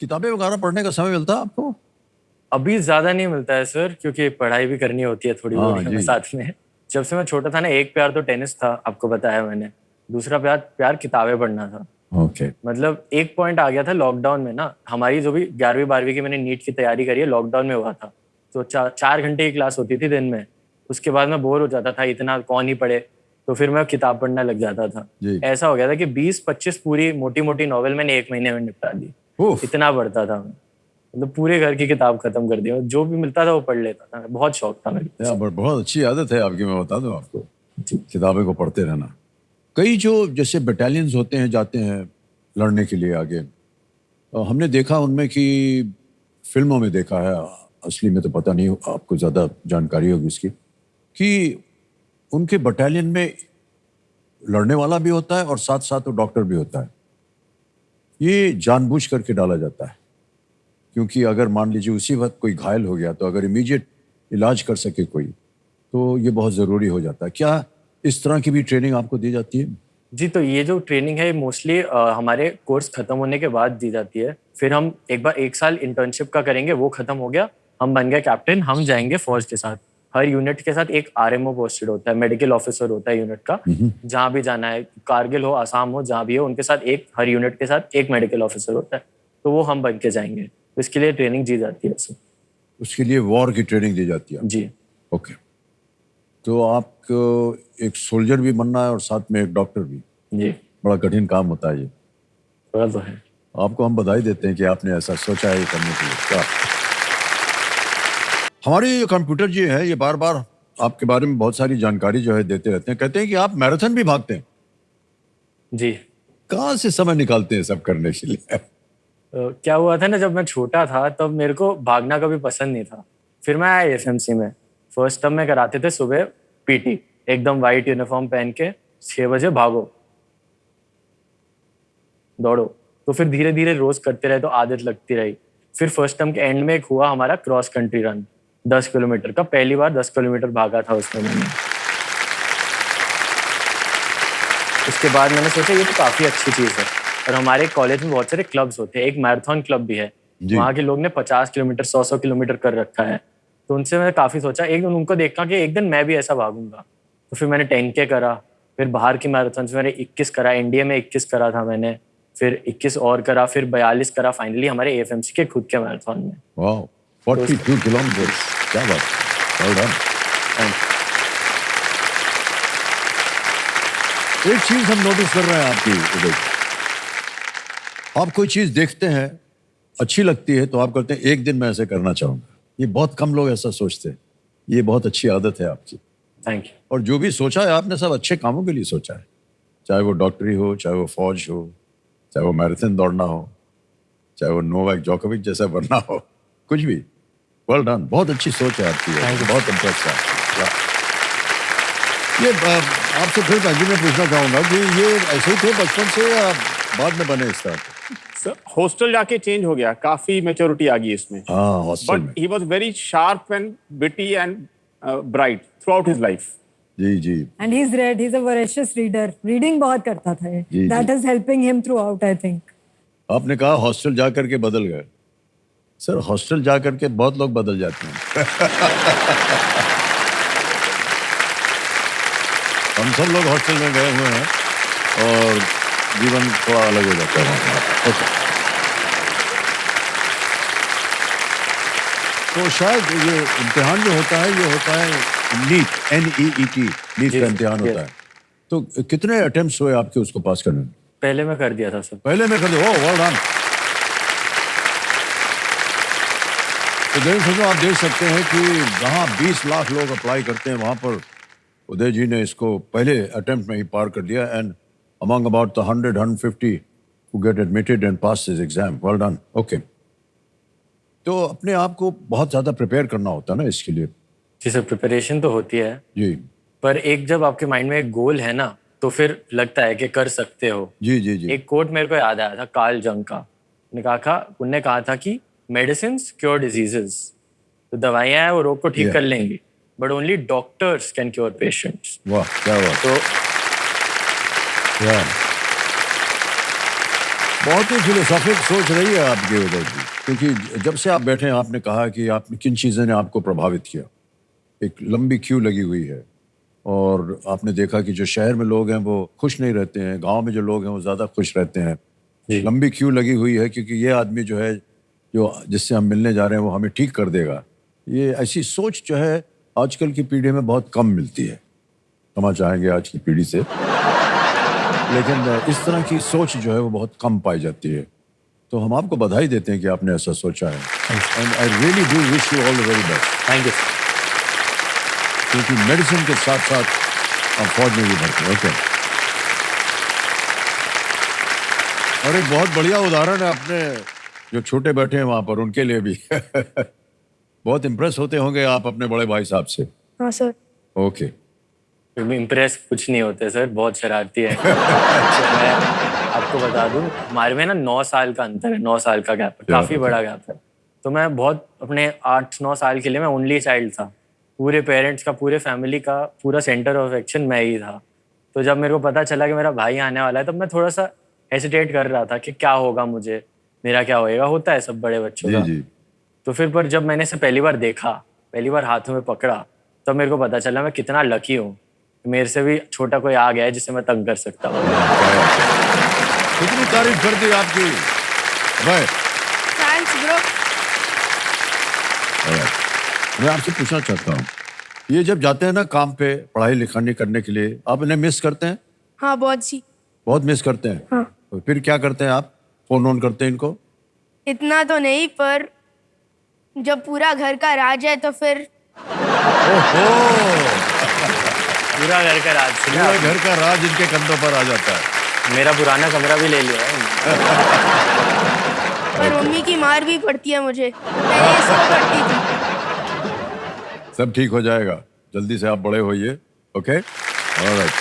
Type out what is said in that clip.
किताबें वगैरह पढ़ने का समय मिलता है आपको? अभी ज्यादा नहीं मिलता है सर, क्योंकि पढ़ाई भी करनी होती है थोड़ी हाँ बहुत जी। साथ में। जब से मैं छोटा था ना, एक प्यार तो टेनिस था, आपको बताया मैंने। दूसरा प्यार प्यार किताबें पढ़ना था। ओके। मतलब एक पॉइंट आ गया था लॉकडाउन में ना, हमारी जो भी 11वीं 12वीं की मैंने नीट की तैयारी करी है, लॉकडाउन में हुआ था। तो 4 घंटे की क्लास होती थी दिन में। उसके बाद मैं बोर हो जाता था, इतना कौन ही पढ़े। तो फिर मैं किताब पढ़ने लग जाता था। जी। ऐसा हो गया था कि 20-25 पूरी मोटी मोटी नॉवेल मैंने एक महीने में निपटा दी। उफ। इतना पढ़ता था मैं। मतलब पूरे घर की किताब खत्म कर दी, जो भी मिलता था वो पढ़ लेता था। बहुत शौक था मेरे को। बहुत अच्छी आदत है आपकी, मैं बता दूं आपको, किताबें को पढ़ते रहना। कई जो जैसे बटालियंस होते हैं, जाते हैं लड़ने के लिए आगे, हमने देखा उनमें कि फिल्मों में देखा है, असली में तो पता नहीं, आपको ज़्यादा जानकारी होगी इसकी, कि उनके बटालियन में लड़ने वाला भी होता है और साथ साथ वो डॉक्टर भी होता है। ये जानबूझ करके डाला जाता है, क्योंकि अगर मान लीजिए उसी वक्त कोई घायल हो गया, तो अगर इमीडिएट इलाज कर सके कोई, तो ये बहुत ज़रूरी हो जाता है। क्या इस तरह की भी ट्रेनिंग आपको दी जाती है? जी, तो ये जो ट्रेनिंग है मोस्टली हमारे कोर्स खत्म होने के बाद दी जाती है। फिर हम एक बार 1 साल इंटर्नशिप का करेंगे, वो खत्म हो गया, हम बन गए कैप्टन, हम जाएंगे फौज के साथ। हर यूनिट के साथ एक आरएमओ पोस्टेड होता है, मेडिकल ऑफिसर होता है यूनिट का। जहाँ भी जाना है, कारगिल हो, आसाम हो, जहाँ भी हो, उनके साथ एक, हर यूनिट के साथ एक मेडिकल ऑफिसर होता है। तो वो हम बन के जाएंगे, तो इसके लिए ट्रेनिंग दी जाती है सर। उसके लिए वॉर की ट्रेनिंग दी जाती है? जी ओके। तो आपको एक सोल्जर भी बनना है और साथ में एक डॉक्टर भी। जी, बड़ा कठिन काम होता है ये। थोड़ा तो है। आपको हम बधाई देते हैं कि आपने ऐसा सोचा है ये करने के लिए। क्या हमारे ये कंप्यूटर जी है, ये बार बार आपके बारे में बहुत सारी जानकारी जो है देते रहते हैं, कहते हैं कि आप मैराथन भी भागते हैं। जी, कहाँ से समय निकालते हैं सब करने के लिए? क्या हुआ था ना, जब मैं छोटा था तब मेरे को भागना कभी पसंद नहीं था। फिर मैं आया एफएमसी में। फर्स्ट टर्म में कराते थे सुबह पीटी, एकदम वाइट यूनिफॉर्म पहन के, 6 बजे भागो दौड़ो। तो फिर धीरे धीरे रोज करते रहे तो आदत लगती रही। फिर फर्स्ट टर्म के एंड में एक हुआ हमारा क्रॉस कंट्री रन, 10 किलोमीटर का। पहली बार 10 किलोमीटर भागा था उसमें मैंने। उसके बाद मैंने सोचा ये तो काफी अच्छी चीज है। और हमारे कॉलेज में बहुत सारे क्लब्स होते हैं, एक मैराथन क्लब भी है। जी। वहाँ के लोग ने 50 किलोमीटर 100-100 किलोमीटर कर रखा है। तो उनसे मैंने काफी सोचा, एक दिन उनको देखा कि एक दिन मैं भी ऐसा भागूंगा। तो फिर मैंने 10K करा। फिर बाहर की मैराथन मैंने 21 करा, इंडिया में 21 करा था मैंने। फिर 21 और करा, फिर 42 करा फाइनली हमारे एएफएमसी के खुद के मैराथन में। वाह, 42 किलोमीटर, क्या बात है, well done। Thank you। एक चीज हम नोटिस कर रहे हैं आपकी उदय, आप कोई चीज देखते हैं, अच्छी लगती है, तो आप कहते हैं एक दिन मैं ऐसे करना चाहूंगा। ये बहुत कम लोग ऐसा सोचते हैं। ये बहुत अच्छी आदत है आपकी। Thank you. और जो भी सोचा है आपने, सब अच्छे कामों के लिए सोचा है। चाहे वो डॉक्टरी हो, चाहे वो फौज हो, चाहे वो मैराथन दौड़ना हो, चाहे वो नोवाक जोकोविच जैसा बनना हो, कुछ भी। वेल डन, बहुत अच्छी सोच है आपकी, बहुत इम्प्रेस है आपकी। ये आपसे फिर भाजी मैं पूछना चाहूंगा कि ये ऐसे ही थे बचपन से या बाद में बने इस तरह? सर हॉस्टल जाके चेंज हो गया, काफी मैच्योरिटी आ गई इसमें। हाँ, हॉस्टल में। But he was very sharp and witty and bright throughout his life. जी जी। And he's read. He's a voracious reader. Reading बहुत करता था ये. जी, That ji. is helping him throughout, I think. आपने कहा हॉस्टल जा करके बदल गए। सर हॉस्टल जा करके बहुत लोग बदल जाते हैं। हम सब लोग हॉस्टल में गए हुए हैं और जीवन थोड़ा अलग हो जाता है वहाँ पर। ओके। तो शायद ये इम्तिहान जो होता है, ये होता है नीट, NEET, नीट का इम्तिहान होता है। तो कितने अटेम्प्ट्स हुए आपके उसको पास करने में? पहले मैं कर दिया था सर। पहले में कर दिया? ओह वेल डन। तो देखो, आप देख सकते हैं कि जहाँ 20 लाख लोग अप्लाई करते हैं, वहाँ पर उदय जी ने इसको पहले अटेम्प्ट में ही पार कर दिया। And among about the 100-150 who get admitted and pass his exam. Well done. Okay. तो अपने आप को बहुत ज़्यादा प्रिपेयर करना होता है ना इसके लिए? जी सर, प्रिपरेशन तो होती है, जी पर एक जब आपके माइंड में एक गोल है ना, तो फिर लगता है कि कर सकते हो। जी जी जी। एक कोट मेरे को याद आया था कार्ल जंग का। उनने कहा था कि मेडिसिन क्योर डिजीजेस, तो दवाइयाँ हैं वो रोग को ठीक Yeah. कर लेंगी, but only doctors can cure patients. वाह क्या बात। तो Yeah. बहुत ही फिलोसॉफिक सोच रही है आपकी उदय जी, क्योंकि जब से आप बैठे हैं आपने कहा कि आपने किन चीज़ों ने आपको प्रभावित किया। एक लंबी क्यू लगी हुई है और आपने देखा कि जो शहर में लोग हैं वो खुश नहीं रहते हैं, गांव में जो लोग हैं वो ज़्यादा खुश रहते हैं। लंबी क्यू लगी हुई है क्योंकि ये आदमी जो है, जो जिससे हम मिलने जा रहे हैं वो हमें ठीक कर देगा। ये ऐसी सोच जो है आजकल की पीढ़ी में बहुत कम मिलती है, क्षमा चाहेंगे आज की पीढ़ी से, लेकिन इस तरह की सोच जो है वो बहुत कम पाई जाती है। तो हम आपको बधाई देते हैं कि आपने ऐसा सोचा है and I really do wish you all the very best. Thank you. क्योंकि मेडिसिन के साथ साथ आप फौज में भी भर्ती हैं। ओके, और एक बहुत बढ़िया उदाहरण है अपने जो छोटे बैठे हैं वहां पर, उनके लिए भी बहुत इम्प्रेस होते होंगे आप अपने बड़े भाई साहब से। हाँ सर। ओके, इम्प्रेस कुछ नहीं होते सर, बहुत शरारती है। मैं आपको बता दूं, हमारे में ना 9 साल का अंतर है, 9 साल का गैप है, काफी बड़ा गैप है। तो मैं बहुत अपने 8-9 साल के लिए मैं ओनली चाइल्ड था। पूरे पेरेंट्स का, पूरे फैमिली का पूरा सेंटर ऑफ एक्शन मैं ही था। तो जब मेरे को पता चला कि मेरा भाई आने वाला है, तब मैं थोड़ा सा हेसिटेट कर रहा था कि क्या होगा मुझे, मेरा क्या होएगा, होता है सब बड़े बच्चों जी का। जी। तो फिर पर जब मैंने इसे पहली बार देखा, पहली बार हाथों में पकड़ा, तब मेरे को पता चला मैं कितना लकी हूँ। मेरे से भी छोटा कोई आ गया है जिसे मैं तंग कर सकता हूँ। कितनी तारीफ कर दी आपकी भाई। Thanks bro. मैं आपसे पूछना चाहता हूँ, ये जब जाते हैं ना काम पे पढ़ाई लिखाई करने के लिए, आप इन्हें मिस करते हैं? हाँ बहुत सी। बहुत मिस करते हैं? हाँ। तो फिर क्या करते हैं आप? फोन ऑन करते हैं इनको? इतना तो नहीं, पर जब पूरा घर का राज है तो फिर पूरा घर का राज सुना पूरा आपने? घर का राज इनके कंधों पर आ जाता है। मेरा पुराना कमरा भी ले लिया है। पर मम्मी की मार भी पड़ती है मुझे, पहले इसको पड़ती थी। सब ठीक हो जाएगा, जल्दी से आप बड़े होइए। Okay, alright.